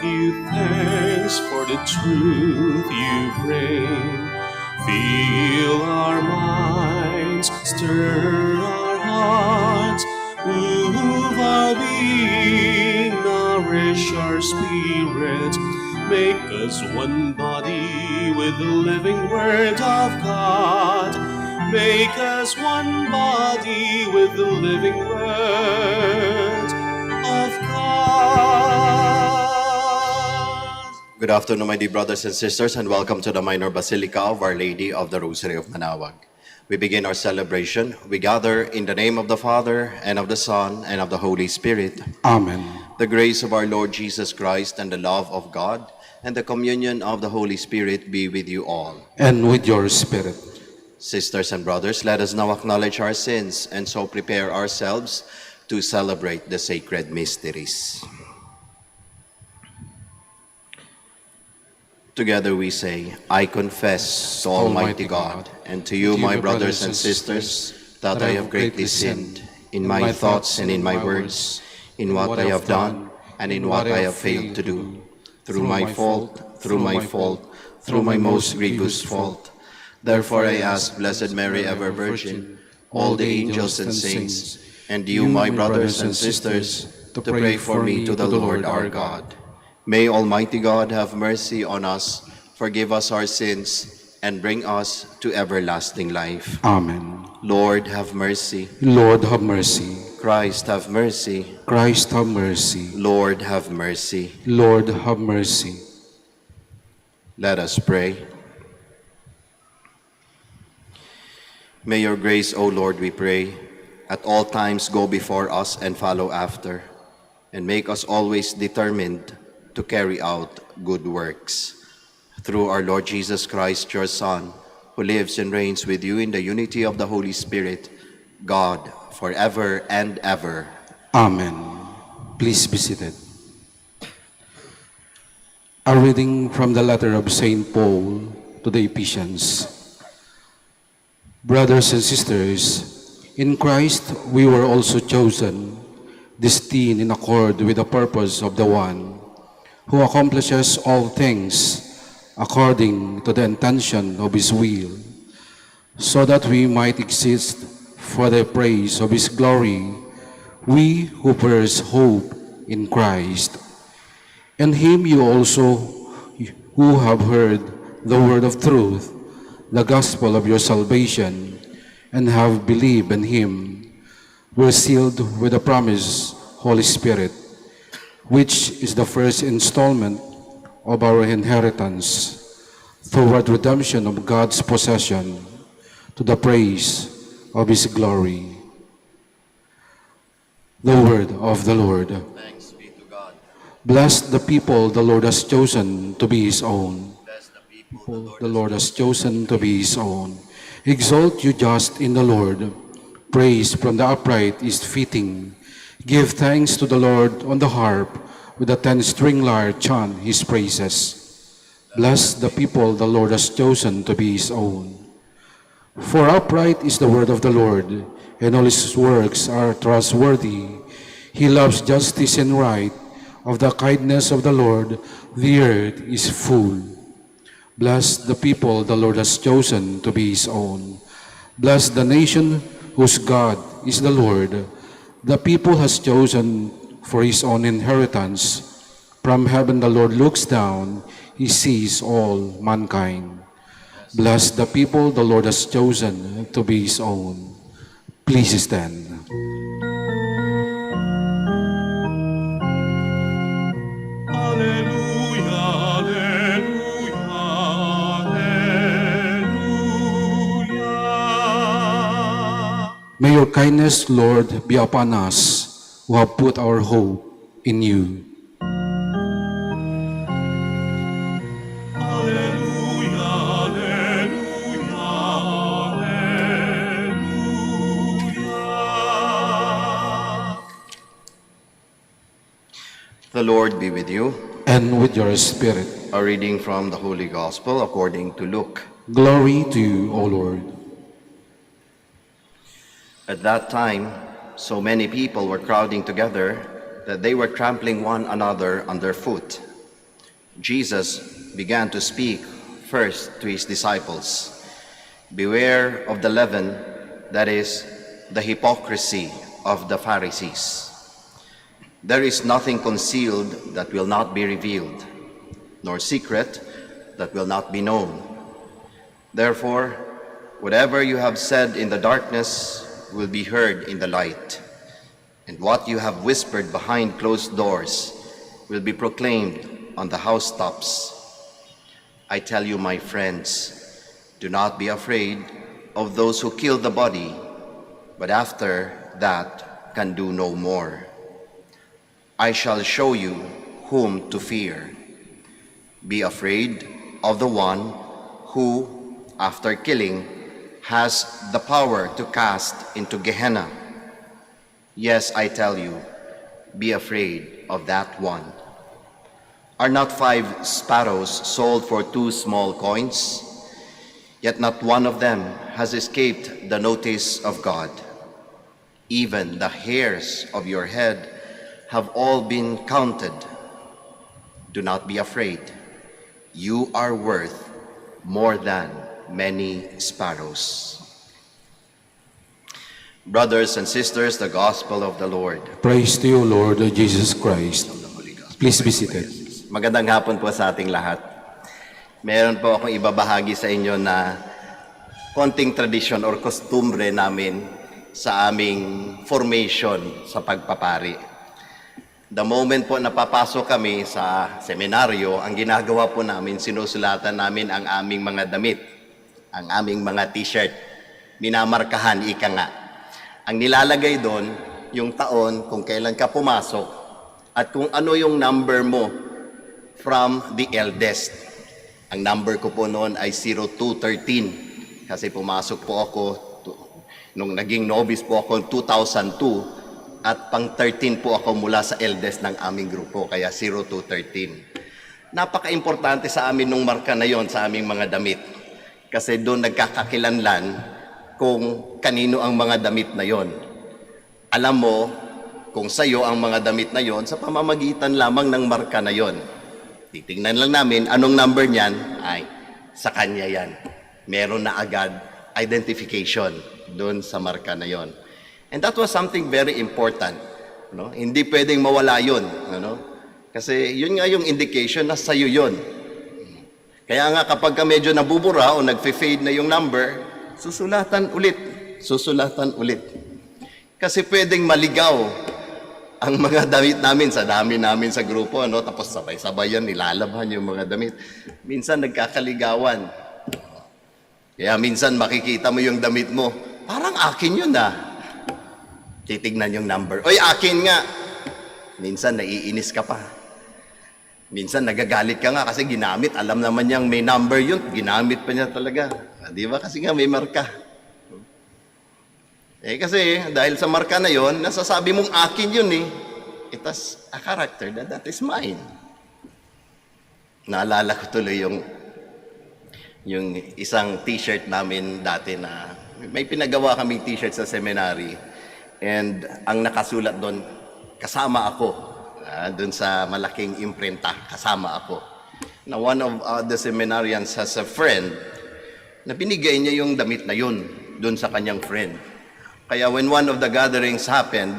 give you thanks for the truth you bring. Fill our minds, stir our hearts, move our being, nourish our spirits. Make us one body with the living Word of God. Make us one body with the living Word of God. Good afternoon, my dear brothers and sisters, and welcome to the Minor Basilica of Our Lady of the Rosary of Manaoag. We begin our celebration. We gather in the name of the Father, and of the Son, and of the Holy Spirit. Amen. The grace of our Lord Jesus Christ, and the love of God, and the communion of the Holy Spirit be with you all. And with your spirit. Sisters and brothers, let us now acknowledge our sins, and so prepare ourselves to celebrate the sacred mysteries. Together we say, I confess to Almighty God, and to you, my brothers and sisters, that I have greatly sinned in my thoughts and in my words, in what I have done and in what I have failed to do, through my fault, through my most grievous fault. Therefore I ask Blessed Mary, ever Virgin, all the angels and saints, and you, my brothers and sisters, to pray for me to the Lord our God. May Almighty God have mercy on us, forgive us our sins, and bring us to everlasting life. Amen. Lord, have mercy. Lord, have mercy. Christ, have mercy. Christ, have mercy. Lord, have mercy. Lord, have mercy. Let us pray. May your grace, O Lord, we pray, at all times go before us and follow after, and make us always determined to carry out good works. Through our Lord Jesus Christ, your Son, who lives and reigns with you in the unity of the Holy Spirit, God, forever and ever. Amen. Please be seated. A reading from the letter of St. Paul to the Ephesians. Brothers and sisters, in Christ we were also chosen, destined in accord with the purpose of the one who accomplishes all things according to the intention of his will, so that we might exist for the praise of his glory, we who first hope in Christ. In him you also, who have heard the word of truth, the gospel of your salvation, and have believed in him, were sealed with the promised Holy Spirit, which is the first installment of our inheritance, toward redemption of God's possession, to the praise of his glory. The word of the Lord. Thanks be to God. Bless the people the Lord has chosen to be his own. Bless the people The Lord has chosen to be his own. Exalt you just in the Lord. Praise from the upright is fitting. Give thanks to the Lord on the harp. With a 10-string lyre chant his praises. Bless the people the Lord has chosen to be his own. For upright is the word of the Lord, and all his works are trustworthy. He loves justice and right. Of the kindness of the Lord, the earth is full. Bless the people the Lord has chosen to be his own. Bless the nation whose God is the Lord. The people has chosen for his own inheritance. From heaven the Lord looks down, he sees all mankind. Bless the people the Lord has chosen to be his own. Please stand. May your kindness, Lord, be upon us who have put our hope in you. The Lord be with you. And with your spirit. A reading from the Holy Gospel according to Luke. Glory to you, O Lord. At that time, so many people were crowding together that they were trampling one another underfoot. Jesus began to speak first to his disciples. Beware of the leaven, that is, the hypocrisy of the Pharisees. There is nothing concealed that will not be revealed, nor secret that will not be known. Therefore, whatever you have said in the darkness will be heard in the light, and what you have whispered behind closed doors will be proclaimed on the housetops. I tell you, my friends, do not be afraid of those who kill the body, but after that can do no more. I shall show you whom to fear. Be afraid of the one who, after killing, has the power to cast into Gehenna. Yes, I tell you, be afraid of that one. Are not 5 sparrows sold for 2 small coins? Yet not one of them has escaped the notice of God. Even the hairs of your head have all been counted. Do not be afraid. You are worth more than many sparrows. Brothers and sisters, the Gospel of the Lord. Praise to you, Lord Jesus Christ. Please be seated. Magandang hapon po sa ating lahat. Meron po akong ibabahagi sa inyo na konting tradisyon or kostumbre namin sa aming formation sa pagpapari. The moment po napapasok kami sa seminaryo, ang ginagawa po namin, sinusulatan namin ang aming mga damit, ang aming mga t-shirt. Minamarkahan, ika nga. Ang nilalagay doon, yung taon, kung kailan ka pumasok, at kung ano yung number mo from the eldest. Ang number ko po noon ay 0213 kasi pumasok po ako nung naging novice po ako 2002 at pang 13 po ako mula sa eldest ng aming grupo, kaya 0213. Napaka-importante sa amin nung marka na yon sa aming mga damit kasi doon nagkakakilanlan kung kanino ang mga damit na yon. Alam mo kung sa'yo ang mga damit na yon sa pamamagitan lamang ng marka na yon. Titingnan lang namin anong number niyan, ay sa kanya yan. Meron na agad identification doon sa marka na yon. And that was something very important. No? Hindi pwedeng mawala yun. Ano? Kasi yun nga yung indication na sa'yo yun. Kaya nga kapag ka medyo nabubura o nagfe-fade na yung number, susulatan ulit. Susulatan ulit. Kasi pwedeng maligaw ang mga damit namin sa dami namin sa grupo, ano? Tapos sabay-sabay yan, nilalabhan yung mga damit. Minsan nagkakaligawan. Kaya minsan makikita mo yung damit mo, parang akin yun ah. Titignan yung number. Oy, akin nga. Minsan naiinis ka pa. Minsan nagagalit ka nga kasi ginamit. Alam naman niyang may number yun. Ginamit pa niya talaga. Di ba? Kasi nga may marka. Kasi dahil sa marka na yon, nasasabi mong akin yun eh. It has a character that is mine. Naalala ko tuloy yung isang t-shirt namin dati na may pinagawa kaming t-shirt sa seminary. And ang nakasulat doon, kasama ako. Doon sa malaking imprenta, kasama ako. Na one of the seminarians has a friend na binigay niya yung damit na yun doon sa kanyang friend. Kaya when one of the gatherings happened,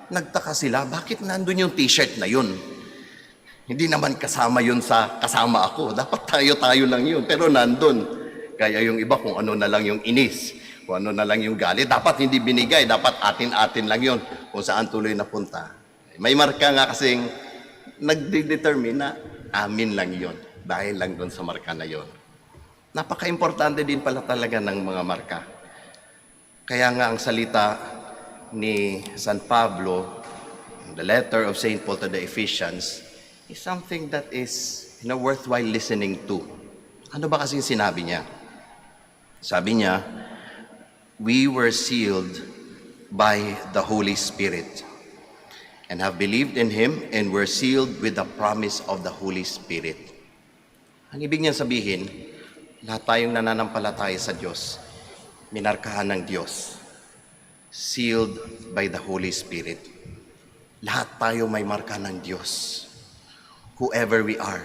nagtaka sila, bakit nandun yung t-shirt na yun? Hindi naman kasama yun sa kasama ako. Dapat tayo-tayo lang yun. Pero nandun. Kaya yung iba kung ano na lang yung inis, kung ano na lang yung galit, dapat hindi binigay, dapat atin-atin lang yun kung saan tuloy napunta. May marka nga kasing nagde-determine na amin lang yun dahil lang doon sa marka na yun. Napaka-importante din pala talaga ng mga marka. Kaya nga ang salita ni San Pablo, the letter of St. Paul to the Ephesians, is something that is worthwhile listening to. Ano ba kasi sinabi niya? Sabi niya, we were sealed by the Holy Spirit and have believed in Him and were sealed with the promise of the Holy Spirit. Ang ibig niya sabihin, lahat tayong nananampalataya sa Diyos, minarkahan ng Diyos, sealed by the Holy Spirit. Lahat tayo may marka ng Diyos. Whoever we are,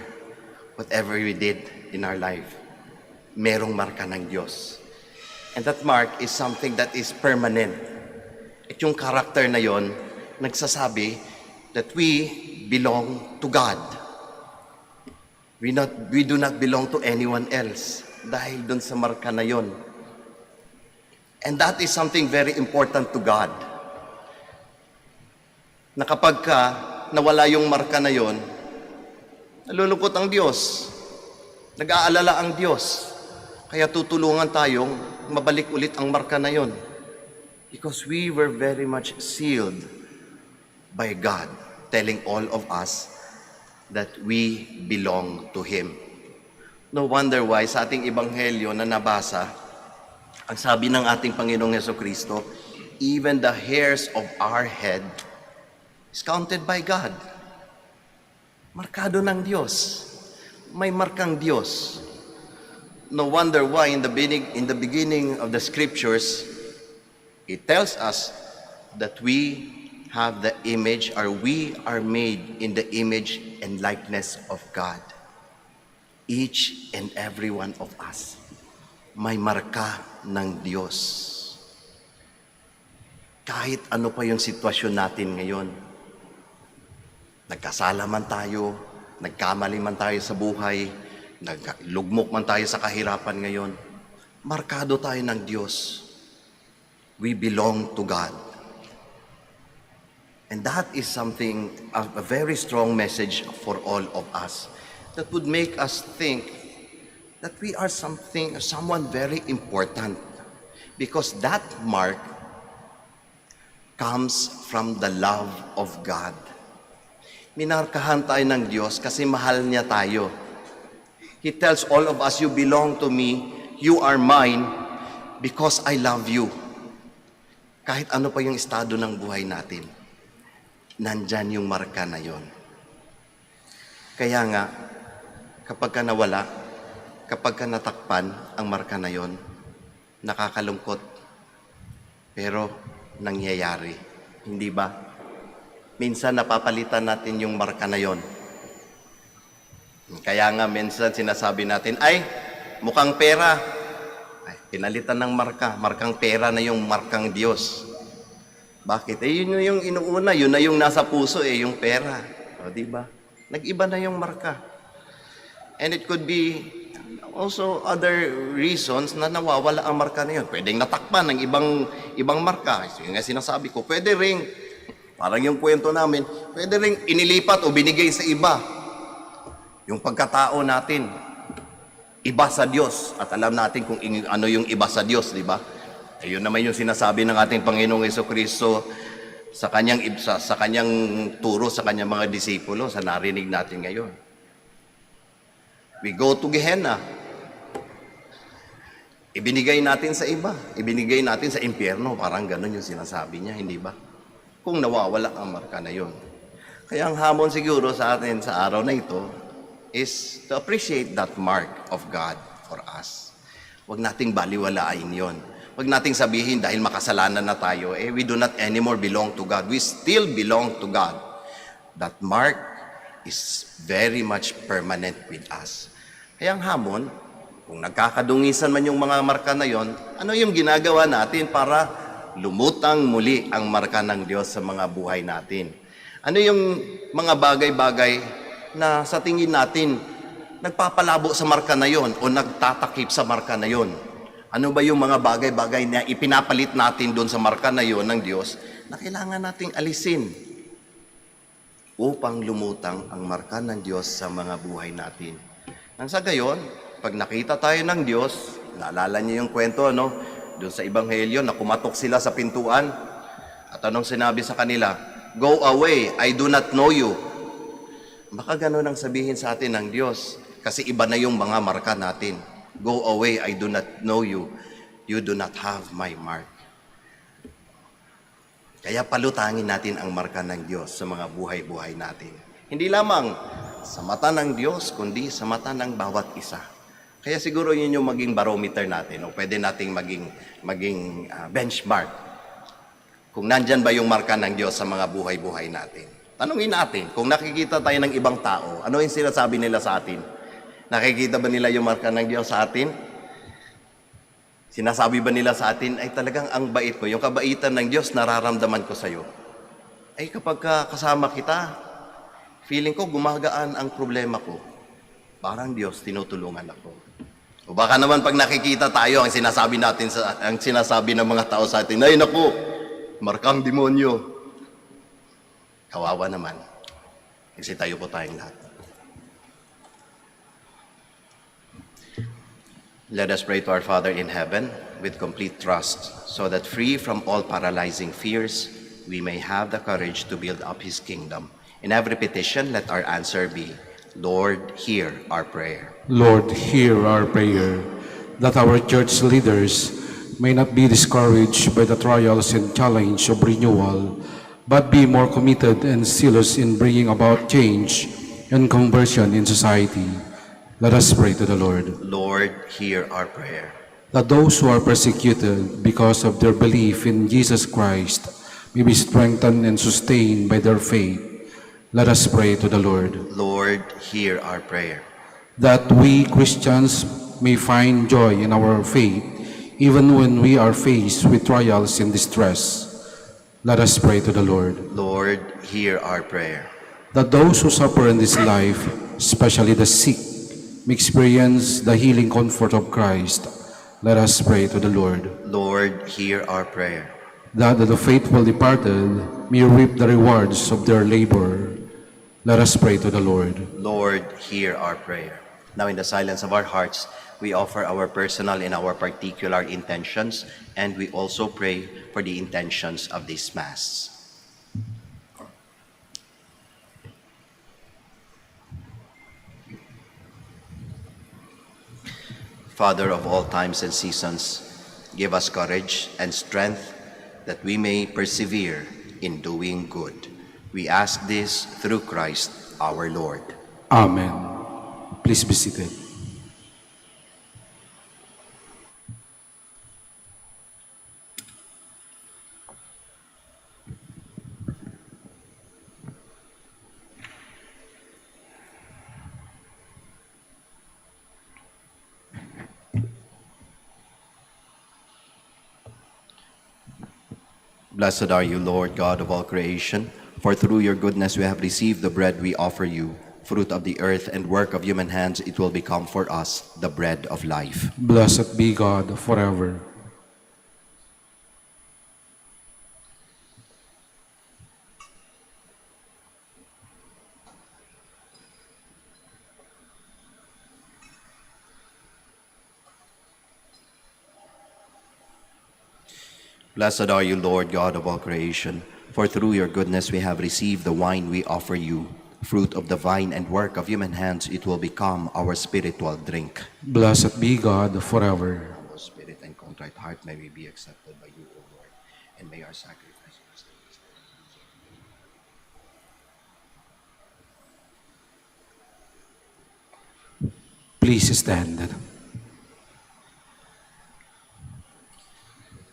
whatever we did in our life, merong marka ng Diyos. And that mark is something that is permanent. At yung character na yon, nagsasabi that we belong to God. We do not belong to anyone else dahil dun sa marka na yon. And that is something very important to God. Na kapag nawala yung marka na yon, nalulungkot ang Diyos. Nag-aalala ang Diyos. Kaya tutulungan tayong mabalik ulit ang marka na yon. Because we were very much sealed by God, telling all of us that we belong to Him. No wonder why sa ating ebanghelyo na nabasa, ang sabi ng ating Panginoong Jesucristo, even the hairs of our head is counted by God. Markado ng Diyos. May markang Diyos. No wonder why in the beginning of the scriptures, it tells us that we have the image, or we are made in the image and likeness of God. Each and every one of us, may marka ng Diyos. Kahit ano pa yung sitwasyon natin ngayon, nagkasala man tayo, nagkamali man tayo sa buhay, naglugmok man tayo sa kahirapan ngayon, markado tayo ng Diyos. We belong to God. And that is something, a very strong message for all of us that would make us think that we are someone very important, because that mark comes from the love of God. Minarkahan tayo ng Diyos kasi mahal niya tayo. He tells all of us, you belong to me, you are mine, because I love you. Kahit ano pa yung estado ng buhay natin, nandyan yung marka na yon. Kaya nga, kapag ka nawala, kapag ka natakpan ang marka na yon, nakakalungkot. Pero nangyayari. Hindi ba? Minsan napapalitan natin yung marka na yon. Kaya nga minsan sinasabi natin, ay, mukhang pera. Ay, pinalitan ng marka. Markang pera na yung markang Diyos. Bakit? Yun yung inuuna, yun na yung nasa puso, yung pera. O, diba? Nag-iba na yung marka. And it could be also other reasons na nawawala ang marka na yun. Pwedeng natakpan ng ibang marka. Yung nga sinasabi ko, pwede ring, parang yung kwento namin, pwede ring inilipat o binigay sa iba. Yung pagkatao natin, iba sa Diyos. At alam natin kung ano yung iba sa Diyos, di ba? Ayun naman yung sinasabi ng ating Panginoong Jesucristo sa kanyang turo sa kanyang mga disipulo, sa narinig natin ngayon. We go to Gehenna. Ibinigay natin sa iba. Ibinigay natin sa impyerno. Parang ganun yung sinasabi niya, hindi ba? Kung nawawala ang marka na yun. Kaya ang hamon siguro sa atin sa araw na ito is to appreciate that mark of God for us. Huwag nating baliwalain yon. Huwag nating sabihin dahil makasalanan na tayo, we do not anymore belong to God. We still belong to God. That mark is very much permanent with us. Kaya ang hamon, kung nagkakadungisan man yung mga marka na yon, ano yung ginagawa natin para lumutang muli ang marka ng Diyos sa mga buhay natin? Ano yung mga bagay-bagay na sa tingin natin nagpapalabo sa marka na yon o nagtatakip sa marka na yon? Ano ba yung mga bagay-bagay na ipinapalit natin doon sa marka na yon ng Diyos na kailangan nating alisin upang lumutang ang marka ng Diyos sa mga buhay natin? Nang sa gayon, pag nakita tayo ng Diyos, naalala niyo yung kwento, no? Doon sa Ebanghelyo, na kumatok sila sa pintuan at anong sinabi sa kanila? Go away, I do not know you. Baka ganun ang sabihin sa atin ng Diyos kasi iba na yung mga marka natin. Go away, I do not know you. You do not have my mark. Kaya palutangin natin ang marka ng Diyos sa mga buhay-buhay natin. Hindi lamang sa mata ng Diyos, kundi sa mata ng bawat isa. Kaya siguro yun yung maging barometer natin o pwede nating maging benchmark. Kung nandyan ba yung marka ng Diyos sa mga buhay-buhay natin. Tanungin natin, kung nakikita tayo ng ibang tao, ano yung sinasabi nila sa atin? Nakikita ba nila yung marka ng Diyos sa atin? Sinasabi ba nila sa atin, ay talagang ang bait ko, yung kabaitan ng Diyos nararamdaman ko sa'yo. Ay kapag kasama kita, feeling ko gumagaan ang problema ko. Parang Diyos, tinutulungan ako. O baka naman pag nakikita tayo, ang sinasabi ng mga tao sa atin, ay naku, markang demonyo. Kawawa naman. Kasi tayo po tayong lahat. Let us pray to our Father in heaven with complete trust, so that free from all paralyzing fears, we may have the courage to build up His kingdom. In every petition, let our answer be, Lord, hear our prayer. Lord, hear our prayer, that our church leaders may not be discouraged by the trials and challenge of renewal, but be more committed and zealous in bringing about change and conversion in society. Let us pray to the Lord. Lord, hear our prayer. That those who are persecuted because of their belief in Jesus Christ may be strengthened and sustained by their faith. Let us pray to the Lord. Lord, hear our prayer. That we Christians may find joy in our faith, even when we are faced with trials and distress. Let us pray to the Lord. Lord, hear our prayer. That those who suffer in this life, especially the sick, may experience the healing comfort of Christ. Let us pray to the Lord. Lord, hear our prayer. That the faithful departed may reap the rewards of their labor. Let us pray to the Lord. Lord, hear our prayer. Now in the silence of our hearts, we offer our personal and our particular intentions, and we also pray for the intentions of this Mass. Father of all times and seasons, give us courage and strength that we may persevere in doing good. We ask this through Christ our Lord. Amen. Please be seated. Blessed are you, Lord God of all creation, for through your goodness we have received the bread we offer you. Fruit of the earth and work of human hands, it will become for us the bread of life. Blessed be God forever. Blessed are you, Lord God of all creation, for through your goodness we have received the wine we offer you. Fruit of the vine and work of human hands, it will become our spiritual drink. Blessed be God forever. Humble spirit and contrite heart may we be accepted by you, O Lord, and may our sacrifices. Please stand.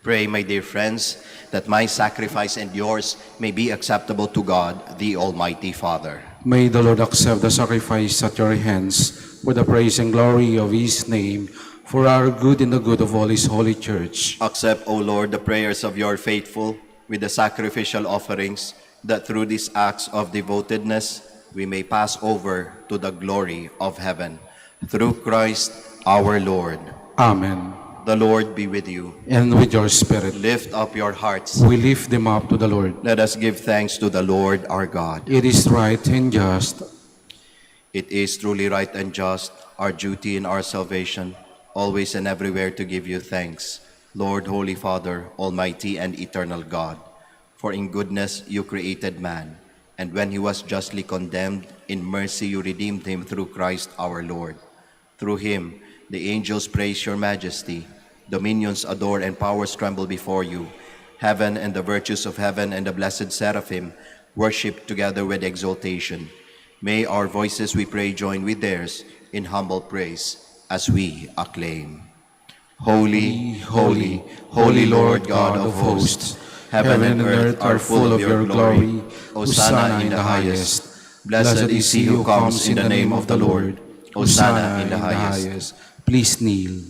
Pray, my dear friends, that my sacrifice and yours may be acceptable to God, the Almighty Father. May the Lord accept the sacrifice at your hands for the praise and glory of His name, for our good and the good of all His holy church. Accept, O Lord, the prayers of your faithful with the sacrificial offerings, that through these acts of devotedness we may pass over to the glory of heaven. Through Christ our Lord. Amen. The Lord be with you. And with your spirit. Lift up your hearts. We lift them up to the Lord. Let us give thanks to the Lord our God. It is right and just. It is truly right and just, our duty and our salvation, always and everywhere to give you thanks, Lord, Holy Father, Almighty and eternal God. For in goodness you created man, and when he was justly condemned, in mercy you redeemed him through Christ our Lord. Through him, the angels praise your majesty, dominions adore and powers tremble before you. Heaven and the virtues of heaven and the blessed seraphim worship together with exaltation. May our voices, we pray, join with theirs in humble praise as we acclaim. Holy, holy, holy Lord God of hosts, heaven and earth are full of your glory. Hosanna in the highest. Blessed is he who comes in the name of the Lord. Hosanna in the highest. Please kneel.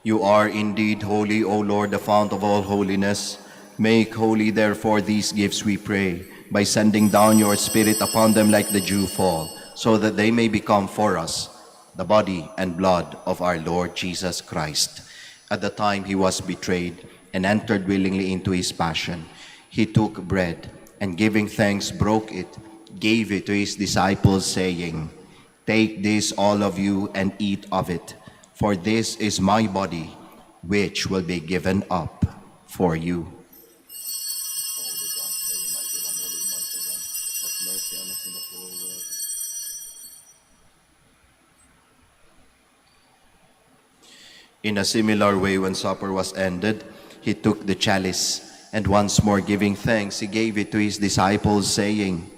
You are indeed holy, O Lord, the fount of all holiness. Make holy, therefore, these gifts, we pray, by sending down your Spirit upon them like the dew fall, so that they may become for us the body and blood of our Lord Jesus Christ. At the time he was betrayed and entered willingly into his passion, he took bread and giving thanks broke it, gave it to his disciples, saying, "Take this, all of you, and eat of it, for this is my body, which will be given up for you." In a similar way, when supper was ended, he took the chalice, and once more giving thanks, he gave it to his disciples, saying,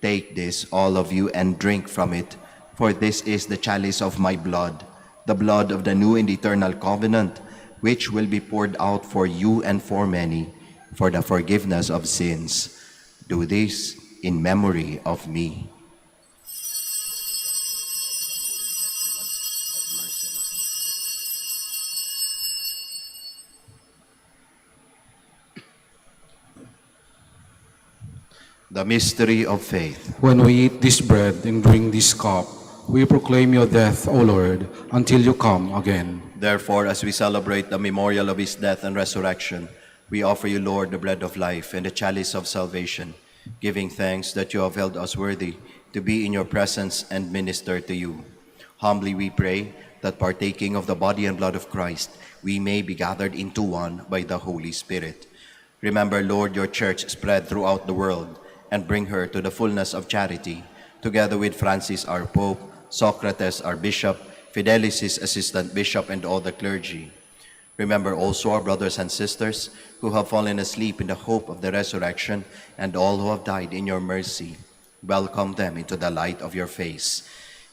"Take this, all of you, and drink from it, for this is the chalice of my blood, the blood of the new and eternal covenant, which will be poured out for you and for many, for the forgiveness of sins. Do this in memory of me." The mystery of faith. When we eat this bread and drink this cup, we proclaim your death, O Lord, until you come again. Therefore, as we celebrate the memorial of his death and resurrection, we offer you, Lord, the bread of life and the chalice of salvation, giving thanks that you have held us worthy to be in your presence and minister to you. Humbly we pray that partaking of the body and blood of Christ, we may be gathered into one by the Holy Spirit. Remember, Lord, your church spread throughout the world, and bring her to the fullness of charity, together with Francis our Pope, Socrates our Bishop, Fidelis his Assistant Bishop, and all the clergy. Remember also our brothers and sisters who have fallen asleep in the hope of the resurrection, and all who have died in your mercy. Welcome them into the light of your face.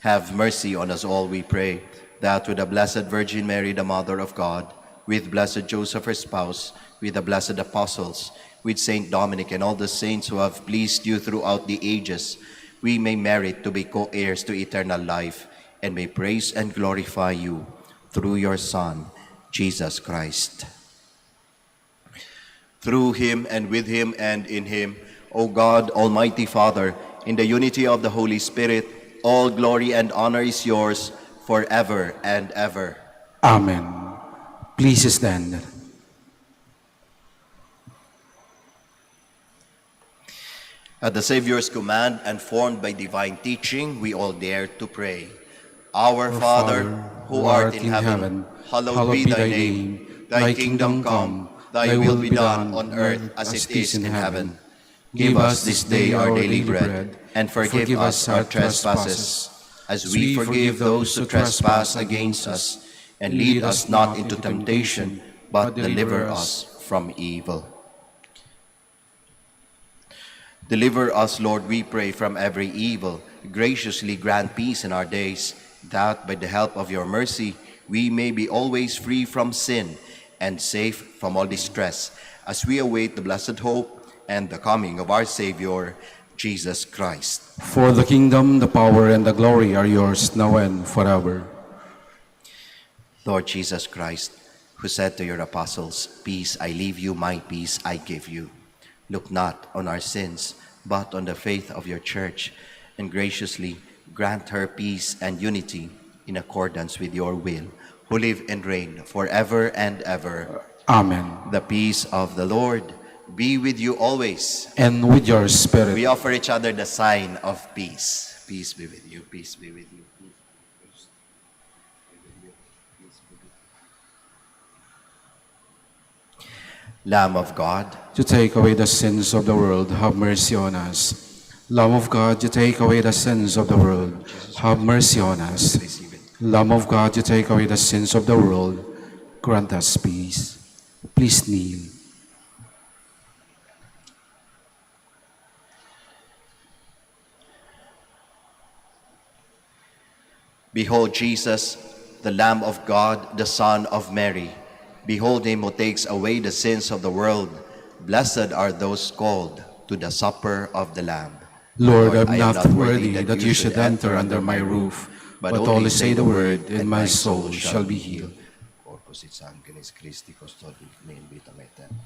Have mercy on us all, we pray, that with the Blessed Virgin Mary, the Mother of God, with Blessed Joseph her spouse, with the blessed apostles, with Saint Dominic and all the saints who have pleased you throughout the ages, we may merit to be co-heirs to eternal life, and may praise and glorify you through your Son, Jesus Christ. Through him, and with him, and in him, O God, Almighty Father, in the unity of the Holy Spirit, all glory and honor is yours forever and ever. Amen. Please stand. At the Savior's command and formed by divine teaching, we all dare to pray. Our Father, who art in heaven, hallowed be thy name. Thy kingdom come, thy will be done on earth as it is in heaven. Give us this day our daily bread, and forgive us our trespasses, as we forgive those who trespass against us. And lead us not into temptation, but deliver us from evil. Deliver us, Lord, we pray, from every evil. Graciously grant peace in our days, that by the help of your mercy we may be always free from sin and safe from all distress, as we await the blessed hope and the coming of our Savior, Jesus Christ. For the kingdom, the power, and the glory are yours, now and forever. Lord Jesus Christ, who said to your apostles, "Peace I leave you, my peace I give you," look not on our sins, but on the faith of your church, and graciously grant her peace and unity in accordance with your will, who live and reign forever and ever. Amen. The peace of the Lord be with you always. And with your spirit. We offer each other the sign of peace. Peace be with you. Peace be with you. Lamb of God, You take away the sins of the world, have mercy on us. Lamb of God, you take away the sins of the world, have mercy on us. Lamb of God, you take away the sins of the world, grant us peace. Please kneel. behold Jesus, the Lamb of God, the Son of Mary. Behold him who takes away the sins of the world. Blessed are those called to the supper of the Lamb. Lord, I am not worthy that you should enter under my roof, but only say the word, and my soul shall be healed. Corpus et sanguinis Christi custodi me in vitam aeternam.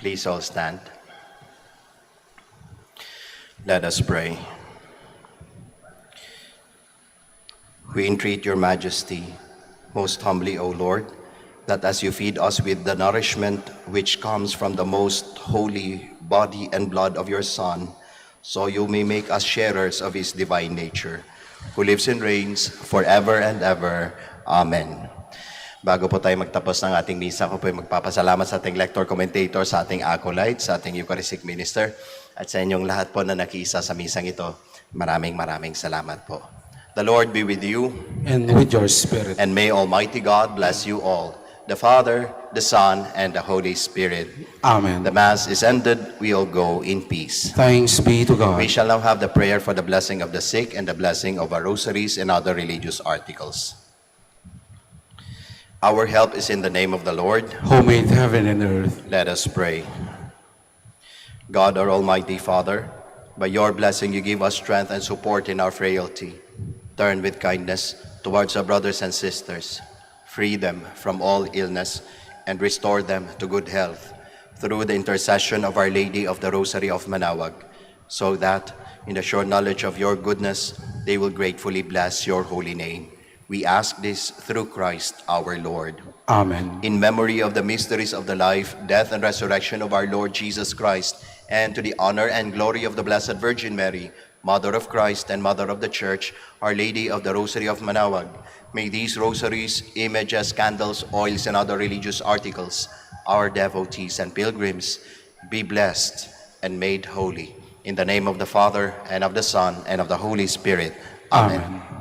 Please all stand. Let us pray. We entreat your majesty, most humbly, O Lord, that as you feed us with the nourishment which comes from the most holy body and blood of your Son, so you may make us sharers of his divine nature, who lives and reigns forever and ever. Amen. Bago po tayo magtapos ng ating misa, ko po magpapasalamat sa ating lector commentator, sa ating acolyte, sa ating Eucharistic minister, at sa inyong lahat po na nakiisa sa misang ito. Maraming salamat po. The Lord be with you. And with your spirit. And may Almighty God bless you all, the Father, the Son, and the Holy Spirit. Amen. The Mass is ended. We all go in peace. Thanks be to God. We shall now have the prayer for the blessing of the sick and the blessing of our rosaries and other religious articles. Our help is in the name of the Lord, Who made heaven and earth. Let us pray. God, our Almighty Father, by your blessing you give us strength and support in our frailty. Turn with kindness towards our brothers and sisters. Free them from all illness and restore them to good health through the intercession of Our Lady of the Rosary of Manaoag, so that, in the sure knowledge of your goodness, they will gratefully bless your holy name. We ask this through Christ our Lord. Amen. In memory of the mysteries of the life, death, and resurrection of our Lord Jesus Christ, and to the honor and glory of the Blessed Virgin Mary, Mother of Christ and Mother of the Church, Our Lady of the Rosary of Manaoag, may these rosaries, images, candles, oils, and other religious articles, our devotees and pilgrims, be blessed and made holy. In the name of the Father, and of the Son, and of the Holy Spirit. Amen. Amen.